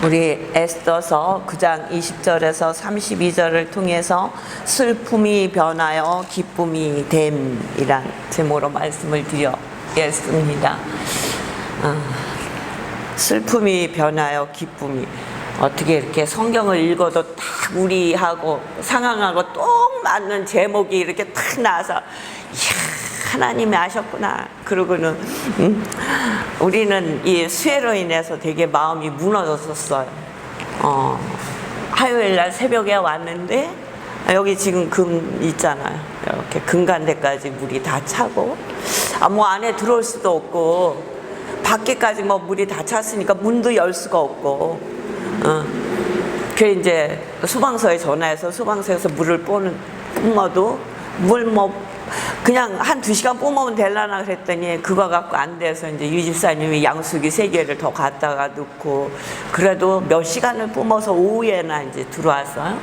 우리 에스더서 9장 20절에서 32절을 통해서 슬픔이 변하여 기쁨이 됨이란 제목으로 말씀을 드리겠습니다. 슬픔이 변하여 기쁨이, 어떻게 이렇게 성경을 읽어도 딱 우리하고 상황하고 똑 맞는 제목이 이렇게 딱 나와서 이야, 하나님이 아셨구나. 그러고는 우리는 이 수해로 인해서 되게 마음이 무너졌었어요. 화요일날 새벽에 왔는데 여기 지금 금 있잖아요. 이렇게 금간대까지 물이 다 차고, 뭐 안에 들어올 수도 없고, 밖에까지 뭐 물이 다 찼으니까 문도 열 수가 없고, 그래 이제 소방서에 전화해서 소방서에서 물을 뿜어도 물 그냥 한 2시간 뿜으면 되려나 그랬더니 그거 갖고 안 돼서 이제 유 집사님이 양수기 3개를 더 갖다가 넣고, 그래도 몇 시간을 뿜어서 오후에나 이제 들어와서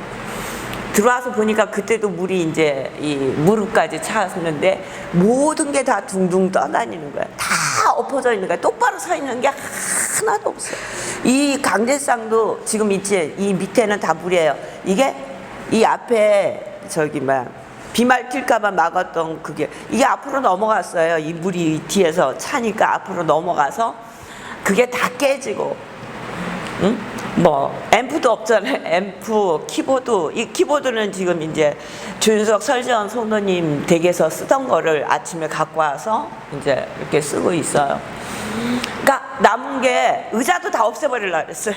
보니까 그때도 물이 이제 이 무릎까지 찼는데 모든 게 다 둥둥 떠다니는 거야. 다 엎어져 있는 거야. 똑바로 서 있는 게 하나도 없어. 이 강제상도 지금 있지, 이 밑에는 다 물이에요. 이게 이 앞에 비말 튈까봐 막았던 그게, 이게 앞으로 넘어갔어요. 이 물이 뒤에서 차니까 앞으로 넘어가서 그게 다 깨지고, 앰프도 없잖아요. 앰프, 키보드. 이 키보드는 지금 이제 조윤석 설지현 성도님 댁에서 쓰던 거를 아침에 갖고 와서 이제 이렇게 쓰고 있어요. 그러니까 남은 게 의자도 다 없애버리려고 그랬어요.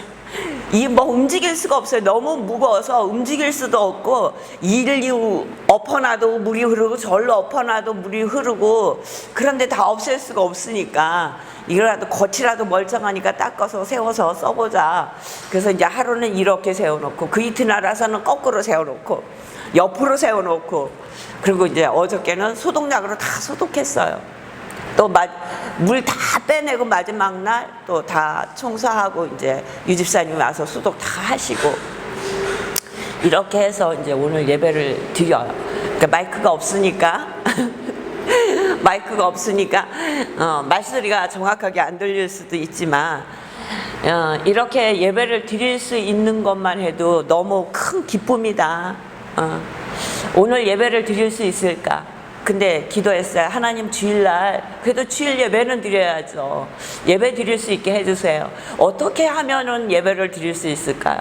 움직일 수가 없어요. 너무 무거워서 움직일 수도 없고, 이리로 엎어놔도 물이 흐르고 절로 엎어놔도 물이 흐르고, 그런데 다 없앨 수가 없으니까 이거라도 겉이라도 멀쩡하니까 닦아서 세워서 써보자. 그래서 이제 하루는 이렇게 세워놓고, 그 이튿날 와서는 거꾸로 세워놓고, 옆으로 세워놓고, 그리고 이제 어저께는 소독약으로 다 소독했어요. 또 물 다 빼내고 마지막 날 또 다 청소하고 이제 유 집사님이 와서 소독 다 하시고, 이렇게 해서 이제 오늘 예배를 드려요. 그러니까 마이크가 없으니까 말소리가 정확하게 안 들릴 수도 있지만, 이렇게 예배를 드릴 수 있는 것만 해도 너무 큰 기쁨이다. 오늘 예배를 드릴 수 있을까? 근데 기도했어요. 하나님, 주일날 그래도 주일 예배는 드려야죠. 예배 드릴 수 있게 해주세요. 어떻게 하면은 예배를 드릴 수 있을까요?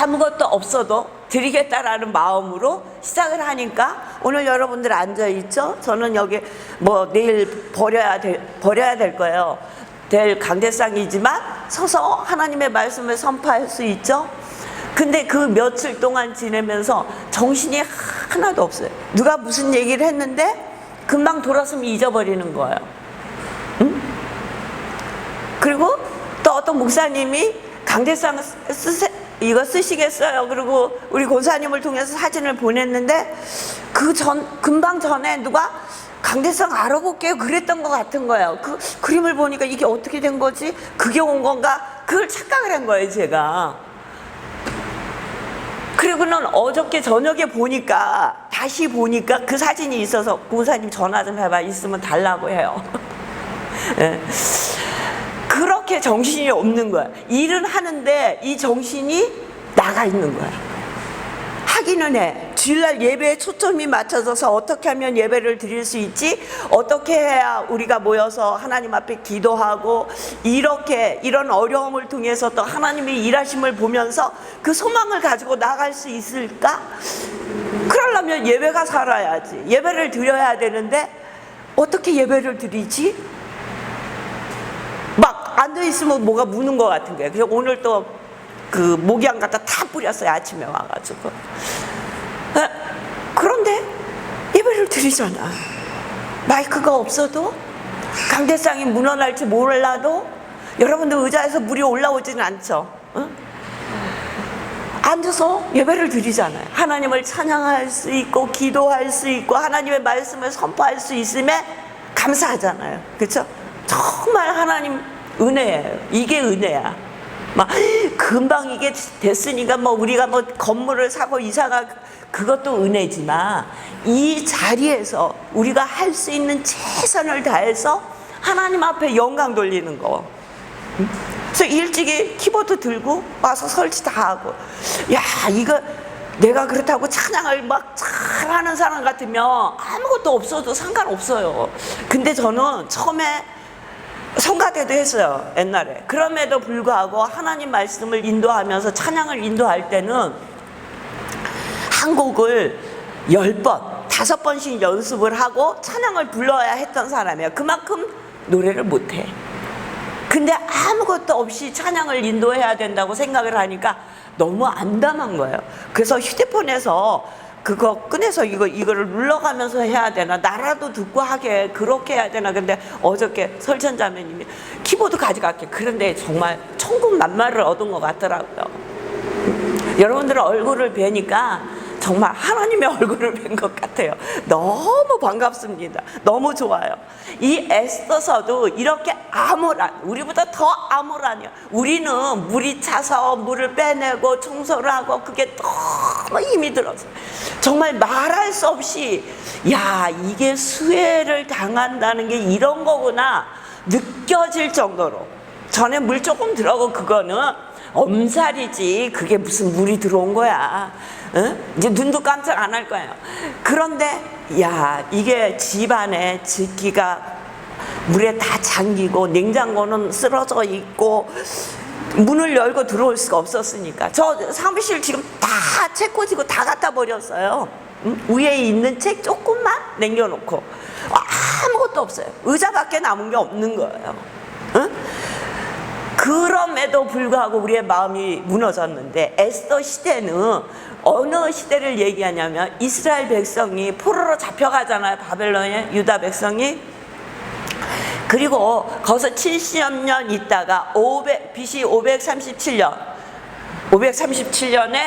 아무것도 없어도 드리겠다라는 마음으로 시작을 하니까 오늘 여러분들 앉아있죠? 저는 여기 내일 버려야 될 거예요. 될 강대상이지만 서서 하나님의 말씀을 선포할 수 있죠? 근데 그 며칠 동안 지내면서 정신이 하나도 없어요. 누가 무슨 얘기를 했는데 금방 돌아서면 잊어버리는 거예요. 그리고 또 어떤 목사님이 강대상 이거 쓰시겠어요? 그리고 우리 권사님을 통해서 사진을 보냈는데 금방 전에 누가 강대상 알아볼게요 그랬던 것 같은 거예요. 그 그림을 보니까 이게 어떻게 된 거지? 그게 온 건가? 그걸 착각을 한 거예요, 제가. 그리고는 어저께 저녁에 다시 보니까 그 사진이 있어서 권사님 전화 좀 해봐, 있으면 달라고 해요. 네. 그렇게 정신이 없는 거야. 일은 하는데 이 정신이 나가 있는 거야. 하기는 해. 주일날 예배에 초점이 맞춰져서 어떻게 하면 예배를 드릴 수 있지? 어떻게 해야 우리가 모여서 하나님 앞에 기도하고, 이런 어려움을 통해서 또 하나님의 일하심을 보면서 그 소망을 가지고 나갈 수 있을까? 그러려면 예배가 살아야지. 예배를 드려야 되는데 어떻게 예배를 드리지? 앉아있으면 뭐가 무는 것 같은 거예요. 그래서 오늘 또 그 목양 갖다 다 뿌렸어요, 아침에 와가지고. 그런데 예배를 드리잖아. 마이크가 없어도, 강대상이 무너날지 몰라도 여러분들 의자에서 물이 올라오지는 않죠. 앉아서 예배를 드리잖아요. 하나님을 찬양할 수 있고 기도할 수 있고 하나님의 말씀을 선포할 수 있음에 감사하잖아요. 그렇죠? 정말 하나님 은혜예요. 이게 은혜야. 금방 이게 됐으니까 우리가 건물을 사고 이사가, 그것도 은혜지만 이 자리에서 우리가 할 수 있는 최선을 다해서 하나님 앞에 영광 돌리는 거, 그래서 일찍이 키보드 들고 와서 설치 다 하고, 야, 이거 내가 그렇다고 찬양을 막 잘하는 사람 같으면 아무것도 없어도 상관없어요. 근데 저는 처음에 성가대도 했어요, 옛날에. 그럼에도 불구하고 하나님 말씀을 인도하면서 찬양을 인도할 때는 한 곡을 10번, 5번씩 연습을 하고 찬양을 불러야 했던 사람이에요. 그만큼 노래를 못해. 근데 아무것도 없이 찬양을 인도해야 된다고 생각을 하니까 너무 암담한 거예요. 그래서 휴대폰에서 그거 꺼내서 이거를 눌러가면서 해야 되나, 나라도 듣고 하게 그렇게 해야 되나. 근데 어저께 설천자매님이 키보드 가져갈게. 그런데 정말 천군만마를 얻은 것 같더라고요. 여러분들 얼굴을 뵈니까 정말 하나님의 얼굴을 뵌 것 같아요. 너무 반갑습니다. 너무 좋아요. 이 에스더서도 이렇게 암울한, 우리보다 더 암울하냐. 우리는 물이 차서 물을 빼내고 청소를 하고 그게 너무 힘이 들어서 정말 말할 수 없이, 야, 이게 수해를 당한다는 게 이런 거구나 느껴질 정도로. 전에 물 조금 들어가고 그거는 엄살이지, 그게 무슨 물이 들어온 거야. 응? 이제 눈도 깜짝 안 할 거예요. 그런데 야, 이게 집안에 집기가 물에 다 잠기고 냉장고는 쓰러져 있고 문을 열고 들어올 수가 없었으니까 저 사무실 지금 다 책 꽂이고 다 갖다 버렸어요. 응? 위에 있는 책 조금만 남겨놓고 아무것도 없어요. 의자밖에 남은 게 없는 거예요. 응? 그럼에도 불구하고 우리의 마음이 무너졌는데, 에스더 시대는 어느 시대를 얘기하냐면 이스라엘 백성이 포로로 잡혀가잖아요, 바벨론에. 유다 백성이. 그리고 거기서 70년 있다가 BC 537년에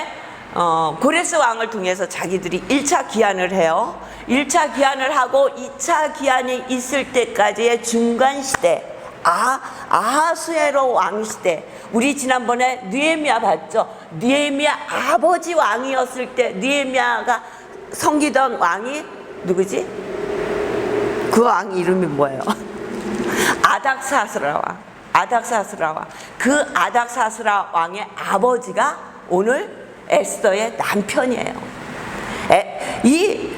고레스 왕을 통해서 자기들이 1차 기한을 해요. 1차 기한을 하고 2차 기한이 있을 때까지의 중간 시대, 아하수에로 왕 시대. 우리 지난번에 느헤미야 봤죠? 느헤미야 아버지 왕이었을 때 느헤미야가 섬기던 왕이 누구지? 그 왕 이름이 뭐예요? 아닥사스라 왕. 아닥사스라 왕. 그 아닥사스라 왕의 아버지가 오늘 에스더의 남편이에요. 이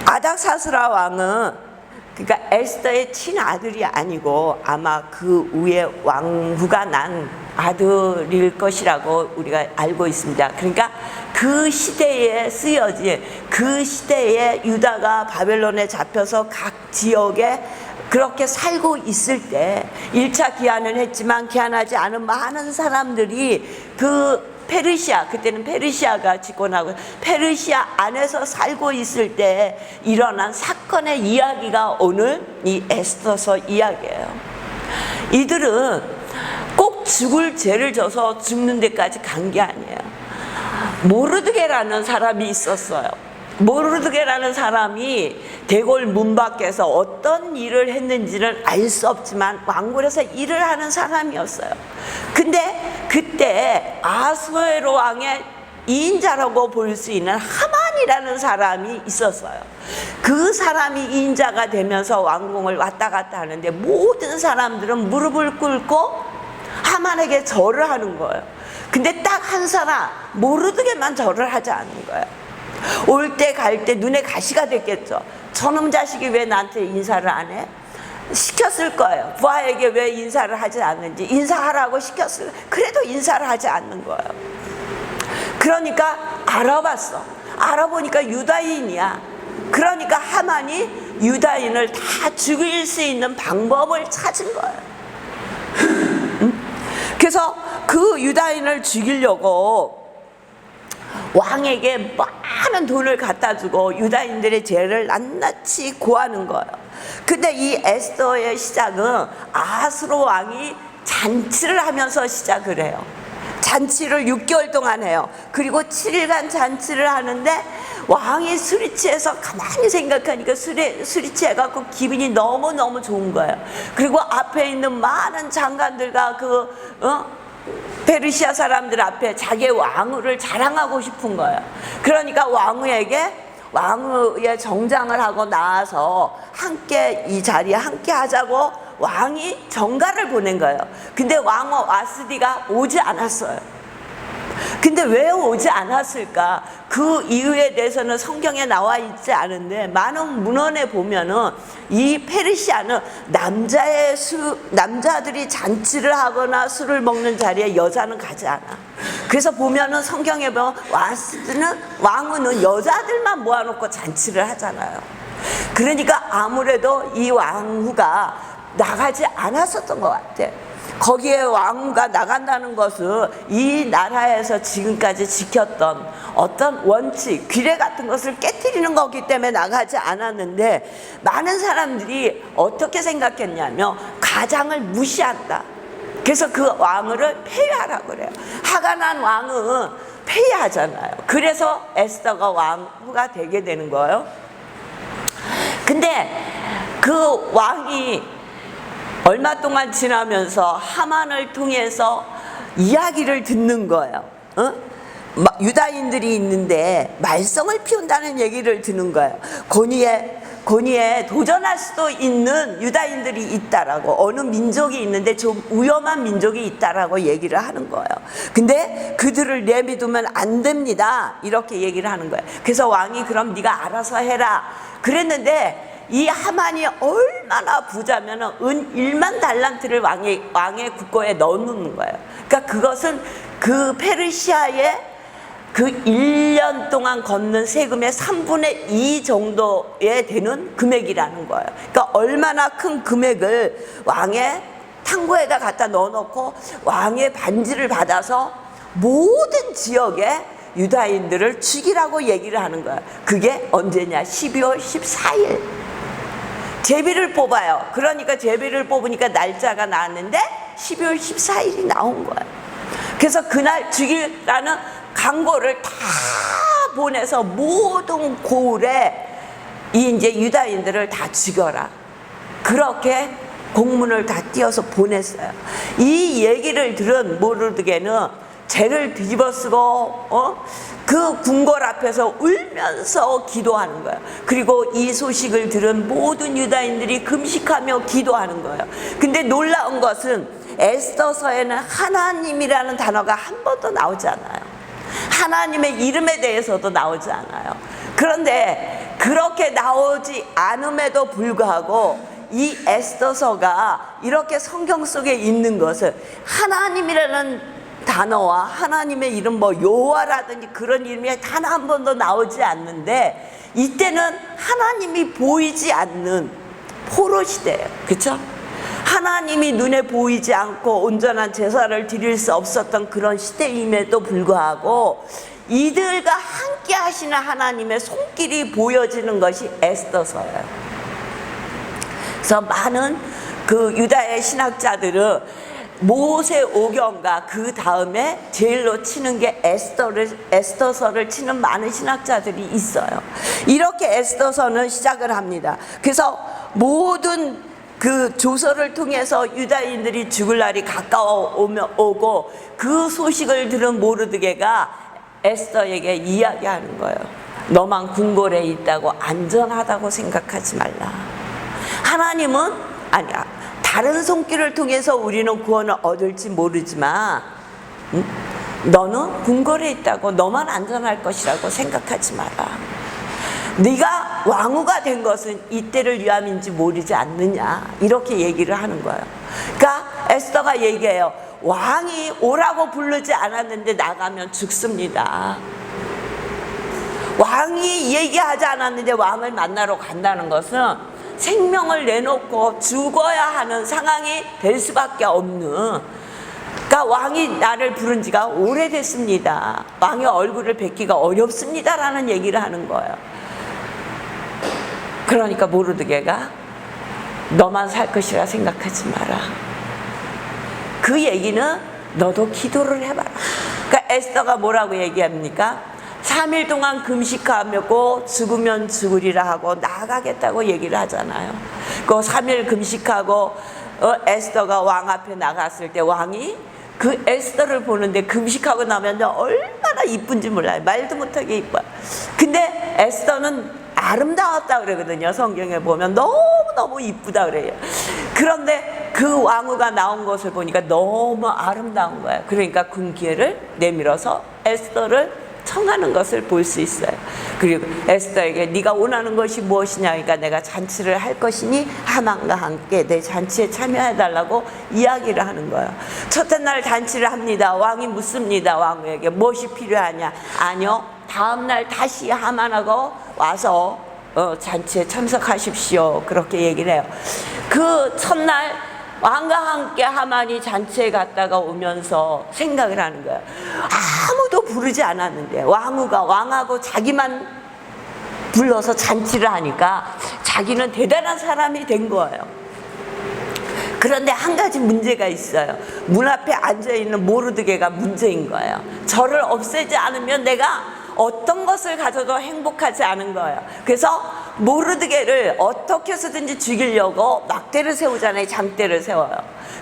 아닥사스라 왕은 그러니까 에스더의 친아들이 아니고 아마 그 위에 왕후가 난 아들일 것이라고 우리가 알고 있습니다. 그러니까 그 시대에 쓰여진, 그 시대에 유다가 바벨론에 잡혀서 각 지역에 그렇게 살고 있을 때 1차 기한을 했지만 기한하지 않은 많은 사람들이 그 페르시아, 그때는 페르시아가 집권하고 페르시아 안에서 살고 있을 때 일어난 사건의 이야기가 오늘 이 에스더서 이야기예요. 이들은 꼭 죽을 죄를 져서 죽는 데까지 간 게 아니에요. 모르드게라는 사람이 있었어요. 모르드게라는 사람이 대궐 문 밖에서 어떤 일을 했는지는 알 수 없지만 왕궁에서 일을 하는 사람이었어요. 근데 그때 아수에로 왕의 2인자라고 볼 수 있는 하만이라는 사람이 있었어요. 그 사람이 2인자가 되면서 왕궁을 왔다 갔다 하는데 모든 사람들은 무릎을 꿇고 하만에게 절을 하는 거예요. 근데 딱 한 사람 모르드게만 절을 하지 않는 거예요. 올 때 갈 때 눈에 가시가 됐겠죠. 저놈 자식이 왜 나한테 인사를 안 해? 시켰을 거예요. 부하에게 왜 인사를 하지 않는지. 인사하라고 시켰을 거예요. 그래도 인사를 하지 않는 거예요. 그러니까 알아봤어. 알아보니까 유다인이야. 그러니까 하만이 유다인을 다 죽일 수 있는 방법을 찾은 거예요. 그래서 그 유다인을 죽이려고 왕에게 많은 돈을 갖다 주고 유다인들의 죄를 낱낱이 고하는 거예요. 근데 이 에스더의 시작은 아하스로 왕이 잔치를 하면서 시작을 해요. 잔치를 6개월 동안 해요. 그리고 7일간 잔치를 하는데 왕이 술이 취해서 가만히 생각하니까 술이 취해갖고 기분이 너무너무 좋은 거예요. 그리고 앞에 있는 많은 장관들과 페르시아 사람들 앞에 자기의 왕후를 자랑하고 싶은 거예요. 그러니까 왕후의 정장을 하고 나와서 함께 이 자리에 함께 하자고 왕이 전가를 보낸 거예요. 근데 왕 와스디가 오지 않았어요. 근데 왜 오지 않았을까? 그 이유에 대해서는 성경에 나와 있지 않은데, 많은 문헌에 보면은 이 페르시아는 남자들이 잔치를 하거나 술을 먹는 자리에 여자는 가지 않아. 그래서 보면은 성경에 보면 왕은 여자들만 모아놓고 잔치를 하잖아요. 그러니까 아무래도 이 왕후가 나가지 않았었던 것 같아. 거기에 왕후가 나간다는 것은 이 나라에서 지금까지 지켰던 어떤 원칙, 규례 같은 것을 깨트리는 거기 때문에 나가지 않았는데, 많은 사람들이 어떻게 생각했냐면 가장을 무시한다. 그래서 그 왕을 폐위하라고 그래요. 하간한 왕은 폐위하잖아요. 그래서 에스더가 왕후가 되게 되는 거예요. 근데 그 왕이 얼마 동안 지나면서 하만을 통해서 이야기를 듣는 거예요. 유다인들이 있는데 말썽을 피운다는 얘기를 듣는 거예요. 권위에 도전할 수도 있는 유다인들이 있다라고, 어느 민족이 있는데 좀 위험한 민족이 있다라고 얘기를 하는 거예요. 근데 그들을 내비두면 안 됩니다, 이렇게 얘기를 하는 거예요. 그래서 왕이 그럼 네가 알아서 해라 그랬는데, 이 하만이 얼마나 부자면은 은 1만 달란트를 왕의 국고에 넣어놓는 거예요. 그러니까 그것은 그 페르시아의 그 1년 동안 걷는 세금의 3분의 2 정도에 되는 금액이라는 거예요. 그러니까 얼마나 큰 금액을 왕의 탕고에다 갖다 넣어놓고 왕의 반지를 받아서 모든 지역에 유다인들을 죽이라고 얘기를 하는 거예요. 그게 언제냐? 12월 14일. 제비를 뽑아요. 그러니까 제비를 뽑으니까 날짜가 나왔는데 12월 14일이 나온 거예요. 그래서 그날 죽이라는 강고를 다 보내서 모든 고을에 이제 유다인들을 다 죽여라, 그렇게 공문을 다 띄어서 보냈어요. 이 얘기를 들은 모르드게는 죄를 뒤집어쓰고 그 궁궐 앞에서 울면서 기도하는 거예요. 그리고 이 소식을 들은 모든 유다인들이 금식하며 기도하는 거예요. 근데 놀라운 것은 에스더서에는 하나님이라는 단어가 한 번도 나오지 않아요. 하나님의 이름에 대해서도 나오지 않아요. 그런데 그렇게 나오지 않음에도 불구하고 이 에스더서가 이렇게 성경 속에 있는 것은 하나님이라는 단어와 하나님의 이름, 여호와라든지 그런 이름이 단 한 번도 나오지 않는데, 이때는 하나님이 보이지 않는 포로 시대예요. 그렇죠? 하나님이 눈에 보이지 않고 온전한 제사를 드릴 수 없었던 그런 시대임에도 불구하고 이들과 함께 하시는 하나님의 손길이 보여지는 것이 에스더서예요. 그래서 많은 그 유다의 신학자들은 모세오경과 그 다음에 제일로 치는 게 에스더서를 치는 많은 신학자들이 있어요. 이렇게 에스더서는 시작을 합니다. 그래서 모든 그 조서를 통해서 유다인들이 죽을 날이 가까워 오고 그 소식을 들은 모르드게가 에스더에게 이야기하는 거예요. 너만 궁궐에 있다고 안전하다고 생각하지 말라. 하나님은 아니야, 다른 손길을 통해서 우리는 구원을 얻을지 모르지만 너는 궁궐에 있다고 너만 안전할 것이라고 생각하지 마라. 네가 왕후가 된 것은 이때를 위함인지 모르지 않느냐, 이렇게 얘기를 하는 거예요. 그러니까 에스더가 얘기해요. 왕이 오라고 부르지 않았는데 나가면 죽습니다. 왕이 얘기하지 않았는데 왕을 만나러 간다는 것은 생명을 내놓고 죽어야 하는 상황이 될 수밖에 없는, 그러니까 왕이 나를 부른 지가 오래됐습니다. 왕의 얼굴을 뵙기가 어렵습니다라는 얘기를 하는 거예요. 그러니까 모르드게가 너만 살 것이라 생각하지 마라. 그 얘기는 너도 기도를 해봐라. 그러니까 에스더가 뭐라고 얘기합니까? 3일 동안 금식하고 죽으면 죽으리라 하고 나가겠다고 얘기를 하잖아요. 그 3일 금식하고 에스더가 왕 앞에 나갔을 때 왕이 그 에스더를 보는데 금식하고 나면 얼마나 이쁜지 몰라요. 말도 못하게 이뻐요. 근데 에스더는 아름다웠다 그러거든요. 성경에 보면 너무너무 이쁘다 그래요. 그런데 그 왕후가 나온 것을 보니까 너무 아름다운 거예요. 그러니까 군기회를 내밀어서 에스더를 청하는 것을 볼 수 있어요. 그리고 에스더에게 네가 원하는 것이 무엇이냐, 그러니까 내가 잔치를 할 것이니 하만과 함께 내 잔치에 참여해달라고 이야기를 하는 거예요. 첫째 날 잔치를 합니다. 왕이 묻습니다. 왕후에게 무엇이 필요하냐. 아니요, 다음 날 다시 하만하고 와서 잔치에 참석하십시오. 그렇게 얘기를 해요. 그 첫날 왕과 함께 하만이 잔치에 갔다가 오면서 생각을 하는 거예요. 아무도 부르지 않았는데 왕후가 왕하고 자기만 불러서 잔치를 하니까 자기는 대단한 사람이 된 거예요. 그런데 한 가지 문제가 있어요. 문 앞에 앉아있는 모르드게가 문제인 거예요. 저를 없애지 않으면 내가 어떤 것을 가져도 행복하지 않은 거예요. 그래서 모르드게를 어떻게 해서든지 죽이려고 막대를 세우잖아요. 장대를 세워요.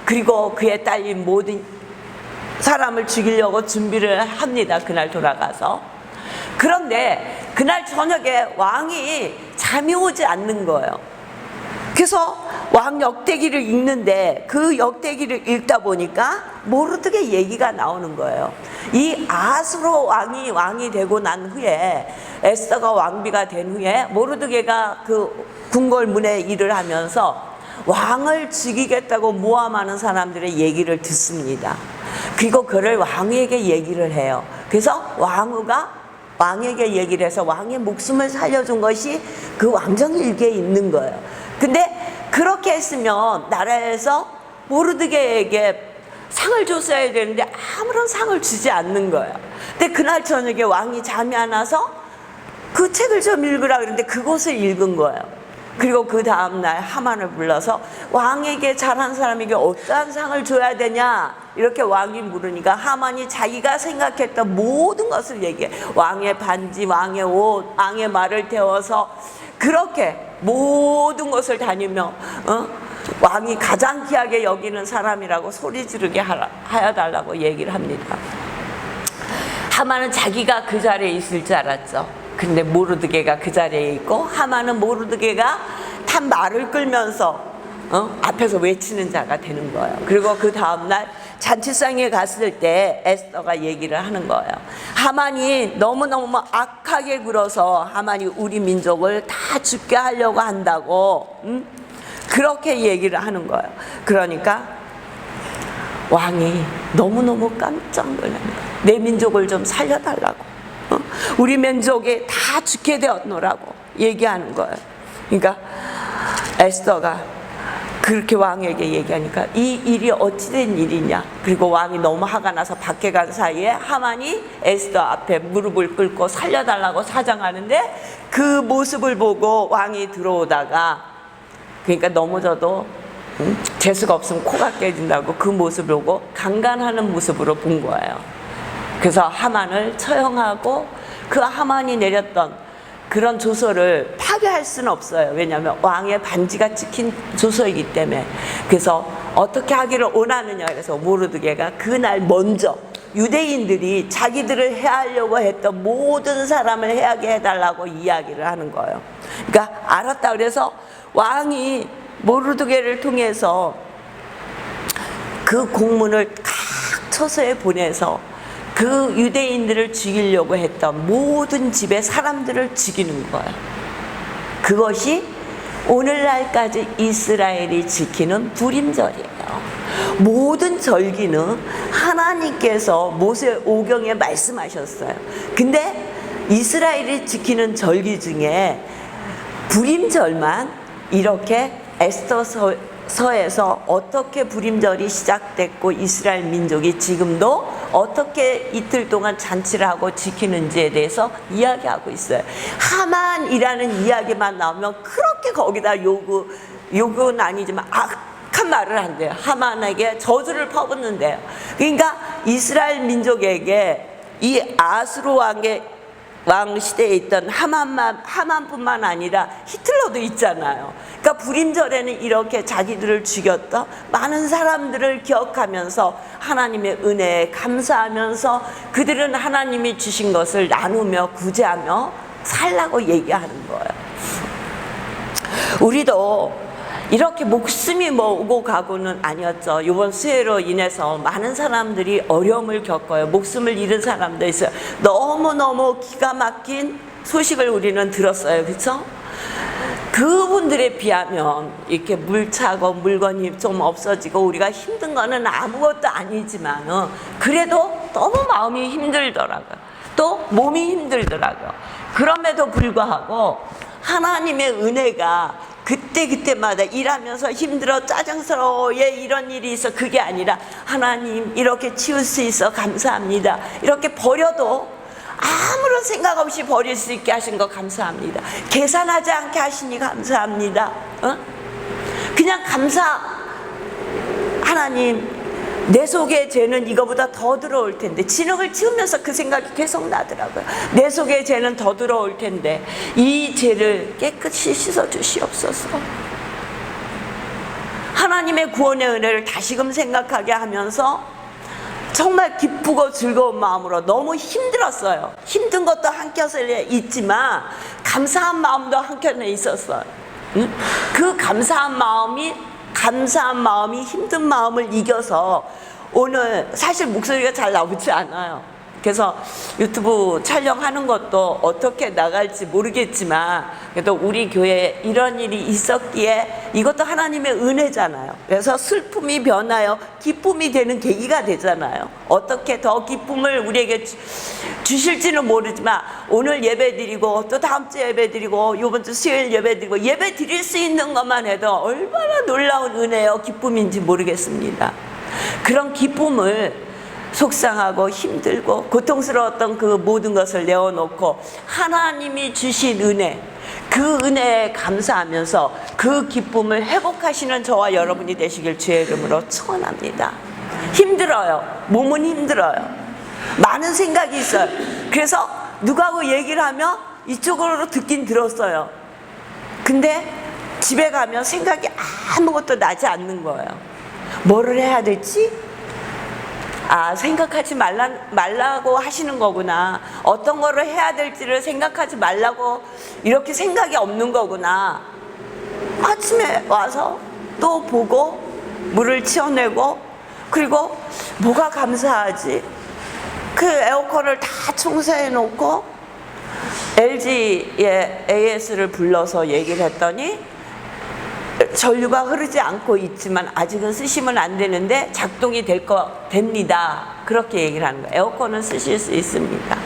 그리고 그에 딸린 모든 사람을 죽이려고 준비를 합니다. 그날 돌아가서. 그런데 그날 저녁에 왕이 잠이 오지 않는 거예요. 그래서 왕 역대기를 읽는데 그 역대기를 읽다 보니까 모르드게 얘기가 나오는 거예요. 이 아수로 왕이 되고 난 후에, 에스더가 왕비가 된 후에 모르드게가 그 궁궐문에 일을 하면서 왕을 죽이겠다고 모함하는 사람들의 얘기를 듣습니다. 그리고 그를 왕에게 얘기를 해요. 그래서 왕후가 왕에게 얘기를 해서 왕의 목숨을 살려준 것이 그 왕정일기에 있는 거예요. 근데 그렇게 했으면 나라에서 모르드게에게 상을 줬어야 되는데 아무런 상을 주지 않는 거예요. 근데 그날 저녁에 왕이 잠이 안 와서 그 책을 좀 읽으라 그랬는데 그것을 읽은 거예요. 그리고 그 다음날 하만을 불러서 왕에게 잘한 사람에게 어떠한 상을 줘야 되냐 이렇게 왕이 물으니까 하만이 자기가 생각했던 모든 것을 얘기해. 왕의 반지, 왕의 옷, 왕의 말을 태워서 그렇게 모든 것을 다니며 왕이 가장 귀하게 여기는 사람이라고 소리 지르게 하여달라고 얘기를 합니다. 하만은 자기가 그 자리에 있을 줄 알았죠. 근데 모르드게가 그 자리에 있고 하만은 모르드게가 탄 말을 끌면서 앞에서 외치는 자가 되는 거예요. 그리고 그 다음날 잔치상에 갔을 때 에스더가 얘기를 하는 거예요. 하만이 너무너무 악하게 굴어서 하만이 우리 민족을 다 죽게 하려고 한다고 그렇게 얘기를 하는 거예요. 그러니까 왕이 너무너무 깜짝 놀라는 거예요. 내 민족을 좀 살려달라고, 우리 민족이 다 죽게 되었노라고 얘기하는 거예요. 그러니까 에스더가 그렇게 왕에게 얘기하니까 이 일이 어찌된 일이냐. 그리고 왕이 너무 화가 나서 밖에 간 사이에 하만이 에스더 앞에 무릎을 꿇고 살려달라고 사정하는데 그 모습을 보고 왕이 들어오다가, 그러니까 넘어져도 재수가 없으면 코가 깨진다고 그 모습을 보고 강간하는 모습으로 본 거예요. 그래서 하만을 처형하고 그 하만이 내렸던 그런 조서를 파괴할 수는 없어요. 왜냐하면 왕의 반지가 찍힌 조서이기 때문에. 그래서 어떻게 하기를 원하느냐. 그래서 모르드게가 그날 먼저 유대인들이 자기들을 해하려고 했던 모든 사람을 해하게 해달라고 이야기를 하는 거예요. 그러니까 알았다. 그래서 왕이 모르드게를 통해서 그 공문을 각 처소에 보내서 그 유대인들을 죽이려고 했던 모든 집의 사람들을 죽이는 거예요. 그것이 오늘날까지 이스라엘이 지키는 불임절이에요. 모든 절기는 하나님께서 모세 오경에 말씀하셨어요. 근데 이스라엘이 지키는 절기 중에 불임절만 이렇게 에스더서에서 어떻게 불임절이 시작됐고 이스라엘 민족이 지금도 어떻게 이틀 동안 잔치를 하고 지키는지에 대해서 이야기하고 있어요. 하만이라는 이야기만 나오면 그렇게 거기다 요구는 아니지만 악한 말을 한대요. 하만에게 저주를 퍼붓는데요. 그러니까 이스라엘 민족에게 이 아수르 왕 시대에 있던 하만뿐만 아니라 히틀러도 있잖아요. 그러니까 불임절에는 이렇게 자기들을 죽였던 많은 사람들을 기억하면서 하나님의 은혜에 감사하면서 그들은 하나님이 주신 것을 나누며 구제하며 살라고 얘기하는 거예요. 우리도 이렇게 목숨이 뭐 오고 가고는 아니었죠. 이번 수해로 인해서 많은 사람들이 어려움을 겪어요. 목숨을 잃은 사람도 있어요. 너무너무 기가 막힌 소식을 우리는 들었어요. 그렇죠? 그분들에 비하면 이렇게 물 차고 물건이 좀 없어지고 우리가 힘든 거는 아무것도 아니지만 그래도 너무 마음이 힘들더라고요. 또 몸이 힘들더라고요. 그럼에도 불구하고 하나님의 은혜가 그때마다 일하면서 힘들어 짜증스러워 얘 이런 일이 있어 그게 아니라 하나님 이렇게 치울 수 있어 감사합니다. 이렇게 버려도 아무런 생각 없이 버릴 수 있게 하신 거 감사합니다. 계산하지 않게 하시니 감사합니다. 그냥 하나님 내 속에 죄는 이거보다 더 들어올 텐데 진흙을 치우면서 그 생각이 계속 나더라고요. 내 속에 죄는 더 들어올 텐데 이 죄를 깨끗이 씻어 주시옵소서. 하나님의 구원의 은혜를 다시금 생각하게 하면서 정말 기쁘고 즐거운 마음으로 마음으로 힘들었어요. 힘든 것도 한켠에 있지만 감사한 마음도 한켠에 있었어요. 그 감사한 마음이 힘든 마음을 이겨서 오늘 사실 목소리가 잘 나오지 않아요. 그래서 유튜브 촬영하는 것도 어떻게 나갈지 모르겠지만 그래도 우리 교회에 이런 일이 있었기에 이것도 하나님의 은혜잖아요. 그래서 슬픔이 변하여 기쁨이 되는 계기가 되잖아요. 어떻게 더 기쁨을 우리에게 주실지는 모르지만 오늘 예배 드리고 또 다음 주 예배 드리고 이번 주 수요일 예배 드리고 예배 드릴 수 있는 것만 해도 얼마나 놀라운 은혜요 기쁨인지 모르겠습니다. 그런 기쁨을 속상하고 힘들고 고통스러웠던 그 모든 것을 내어놓고 하나님이 주신 은혜, 그 은혜에 감사하면서 그 기쁨을 회복하시는 저와 여러분이 되시길 주의 이름으로 축원합니다. 힘들어요. 몸은 힘들어요. 많은 생각이 있어요. 그래서 누구하고 얘기를 하면 이쪽으로 듣긴 들었어요. 근데 집에 가면 생각이 아무것도 나지 않는 거예요. 뭐를 해야 될지? 생각하지 말라고 하시는 거구나. 어떤 거를 해야 될지를 생각하지 말라고 이렇게 생각이 없는 거구나. 아침에 와서 또 보고 물을 치워내고 그리고 뭐가 감사하지? 그 에어컨을 다 청소해 놓고 LG의 AS를 불러서 얘기를 했더니 전류가 흐르지 않고 있지만 아직은 쓰시면 안 되는데 작동이 됩니다. 그렇게 얘기를 하는 거예요. 에어컨은 쓰실 수 있습니다.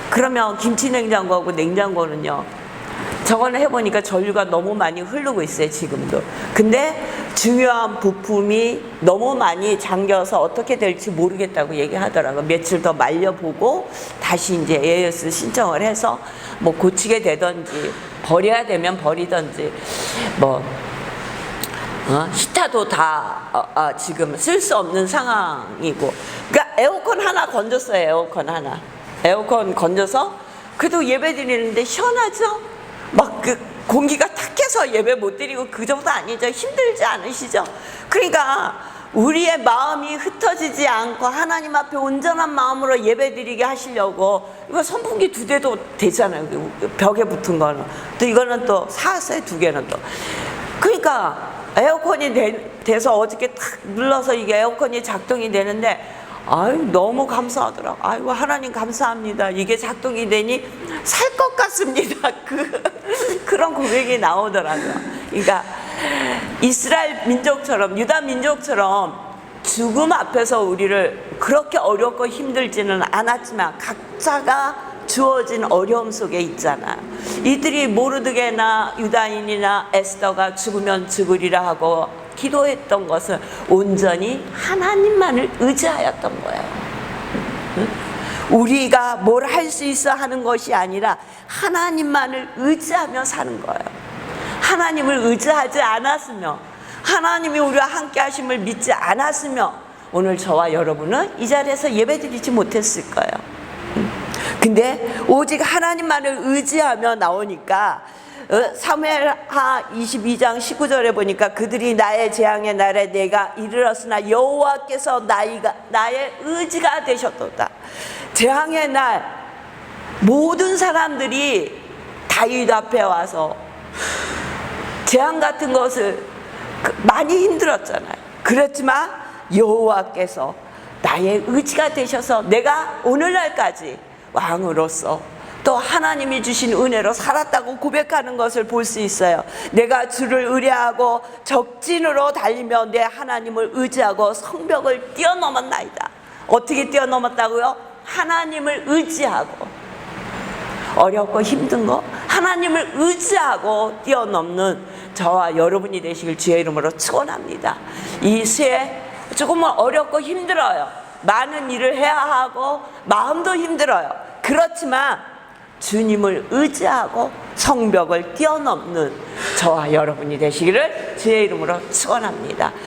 그러면 김치냉장고하고 냉장고는요. 저거는 해보니까 전류가 너무 많이 흐르고 있어요. 지금도. 근데 중요한 부품이 너무 많이 잠겨서 어떻게 될지 모르겠다고 얘기하더라고요. 며칠 더 말려보고 다시 이제 AS 신청을 해서 뭐 고치게 되든지 버려야 되면 버리든지 히터도 다 지금 쓸 수 없는 상황이고 그러니까 에어컨 하나 건졌어요. 에어컨 건져서 그래도 예배 드리는데 시원하죠? 막 그 공기가 탁해서 예배 못 드리고 그 정도 아니죠? 힘들지 않으시죠? 그러니까 우리의 마음이 흩어지지 않고 하나님 앞에 온전한 마음으로 예배 드리게 하시려고 이거 선풍기 2대도 되잖아요. 벽에 붙은 거는 또 이거는 또 사왔어요. 2개는 또 그러니까 에어컨이 돼서 어저께 탁 눌러서 이게 에어컨이 작동이 되는데 너무 감사하더라고. 아이고 하나님 감사합니다. 이게 작동이 되니 살 것 같습니다. 그런 고백이 나오더라고요. 그러니까 이스라엘 민족처럼 유다 민족처럼 죽음 앞에서 우리를 그렇게 어렵고 힘들지는 않았지만 각자가 주어진 어려움 속에 있잖아. 이들이 모르드게나 유다인이나 에스더가 죽으면 죽으리라 하고 기도했던 것은 온전히 하나님만을 의지하였던 거예요. 우리가 뭘 할 수 있어 하는 것이 아니라 하나님만을 의지하며 사는 거예요. 하나님을 의지하지 않았으며 하나님이 우리와 함께 하심을 믿지 않았으며 오늘 저와 여러분은 이 자리에서 예배드리지 못했을 거예요. 근데 오직 하나님만을 의지하며 나오니까 사무엘하 22장 19절에 보니까 그들이 나의 재앙의 날에 내가 이르렀으나 여호와께서 나의 의지가 되셨도다. 재앙의 날 모든 사람들이 다윗 앞에 와서 재앙 같은 것을 많이 힘들었잖아요. 그렇지만 여호와께서 나의 의지가 되셔서 내가 오늘날까지 왕으로서 또 하나님이 주신 은혜로 살았다고 고백하는 것을 볼 수 있어요. 내가 주를 의뢰하고 적진으로 달리며 내 하나님을 의지하고 성벽을 뛰어넘었나이다. 어떻게 뛰어넘었다고요? 하나님을 의지하고, 어렵고 힘든 거 하나님을 의지하고 뛰어넘는 저와 여러분이 되시길 주의 이름으로 축원합니다. 이 새해 조금은 어렵고 힘들어요. 많은 일을 해야 하고 마음도 힘들어요. 그렇지만 주님을 의지하고 성벽을 뛰어넘는 저와 여러분이 되시기를 주의 이름으로 축원합니다.